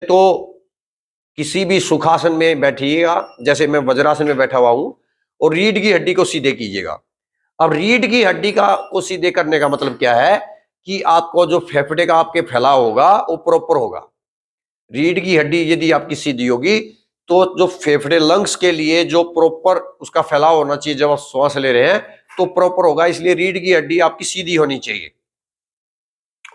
तो किसी भी सुखासन में बैठिएगा, जैसे मैं वज्रासन में बैठा हुआ हूं, और रीढ़ की हड्डी को सीधे कीजिएगा। अब रीढ़ की हड्डी को सीधे करने का मतलब क्या है कि आपको जो फेफड़े का आपके फैलाव होगा वो प्रॉपर होगा। रीढ़ की हड्डी यदि आपकी सीधी होगी तो जो फेफड़े लंग्स के लिए जो प्रॉपर उसका फैलाव होना चाहिए, जब आप श्वास ले रहे हैं तो प्रॉपर होगा। इसलिए रीढ़ की हड्डी आपकी सीधी होनी चाहिए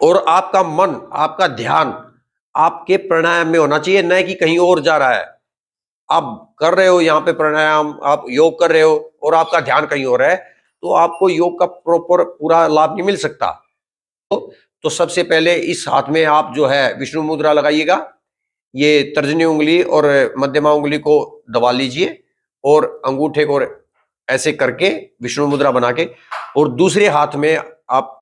और आपका मन, आपका ध्यान आपके प्राणायाम में होना चाहिए, न कि कहीं और जा रहा है। आप कर रहे हो यहाँ पे प्राणायाम, आप योग कर रहे हो और आपका ध्यान कहीं और है, तो आपको योग का प्रॉपर पूरा लाभ नहीं मिल सकता। तो सबसे पहले इस हाथ में आप जो है विष्णु मुद्रा लगाइएगा। ये तर्जनी उंगली और मध्यमा उंगली को दबा लीजिए और अंगूठे को ऐसे करके विष्णु मुद्रा बना के, और दूसरे हाथ में आप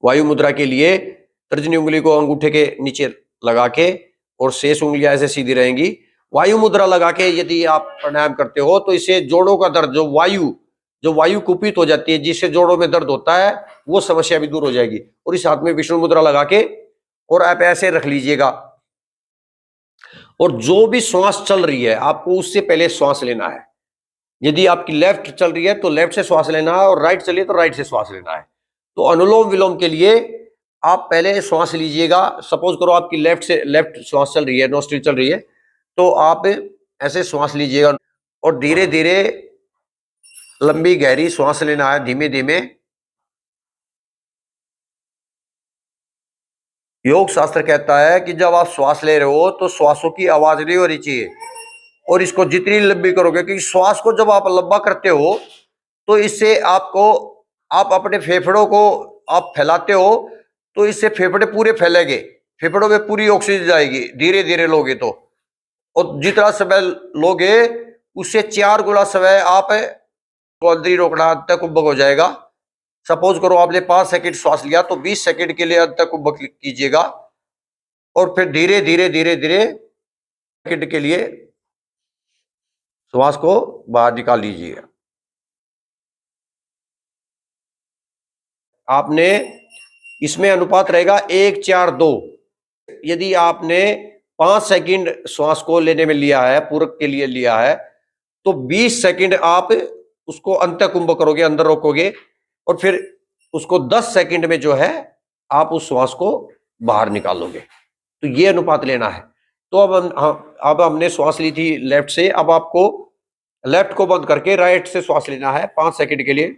वायु मुद्रा के लिए तर्जनी उंगली को अंगूठे के नीचे लगा के और शेष उंगलियां ऐसे सीधी रहेंगी। वायु मुद्रा लगा के यदि आप प्राणायाम करते हो तो इससे जोड़ों का दर्द, जो वायु कुपित हो जाती है, जिससे जोड़ों में दर्द होता है, वो समस्या भी दूर हो जाएगी। और इस हाथ में विष्णु मुद्रा लगा के और आप ऐसे रख लीजिएगा, और जो भी श्वास चल रही है आपको उससे पहले श्वास लेना है। यदि आपकी लेफ्ट चल रही है तो लेफ्ट से श्वास लेना है, और राइट चलिए तो राइट से श्वास लेना है। तो अनुलोम विलोम के लिए आप पहले श्वास लीजिएगा। सपोज करो आपकी लेफ्ट श्वास चल रही है, नोस्ट्रिल चल रही है, तो आप ऐसे श्वास लीजिएगा और धीरे धीरे लंबी गहरी श्वास लेना है, धीमे धीमे। योग शास्त्र कहता है कि जब आप श्वास ले रहे हो तो श्वासों की आवाज नहीं होनी चाहिए, और इसको जितनी लंबी करोगे, क्योंकि श्वास को जब आप लंबा करते हो तो इससे आप अपने फेफड़ों को आप फैलाते हो, तो इससे फेफड़े पूरे फैलेंगे, फेफड़ों में पूरी ऑक्सीजन जाएगी धीरे धीरे लोगे तो। और जितना समय लोगे उससे 4 गुना समय आप अंदर रोकना, अंत कुंभक हो जाएगा। सपोज करो आपने 5 सेकंड श्वास लिया तो 20 सेकंड के लिए अंत कुंभक कीजिएगा, और फिर धीरे धीरे धीरे धीरे सेकंड के लिए श्वास को बाहर निकाल लीजिएगा। आपने इसमें अनुपात रहेगा 1:4:2। यदि आपने 5 सेकंड श्वास को लेने में लिया है, पूरक के लिए लिया है, तो 20 सेकंड आप उसको अंत कुंभ करोगे, अंदर रोकोगे, और फिर उसको 10 सेकंड में जो है आप उस श्वास को बाहर निकालोगे। तो ये अनुपात लेना है। तो अब हमने श्वास ली थी लेफ्ट से, अब आपको लेफ्ट को बंद करके राइट से श्वास लेना है 5 सेकंड के लिए।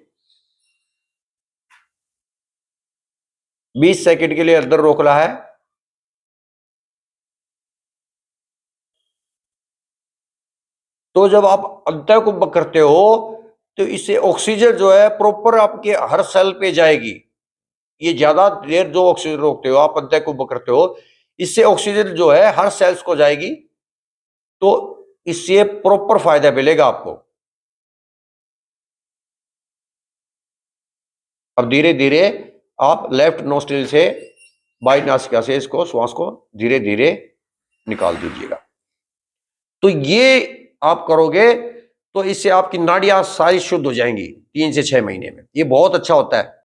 20 सेकंड के लिए अंदर रोकना है। तो जब आप अंत कुंभक करते हो तो इससे ऑक्सीजन जो है प्रॉपर आपके हर सेल पे जाएगी। ये ज्यादा देर जो ऑक्सीजन रोकते हो आप अंत कुंभक करते हो, इससे ऑक्सीजन जो है हर सेल्स को जाएगी, तो इससे प्रॉपर फायदा मिलेगा आपको। अब धीरे धीरे आप लेफ्ट नोस्ट्रिल से बाई नासिका से इसको श्वास को धीरे धीरे निकाल दीजिएगा। तो ये आप करोगे तो इससे आपकी नाड़ियां सारी शुद्ध हो जाएंगी 3 से 6 महीने में। ये बहुत अच्छा होता है।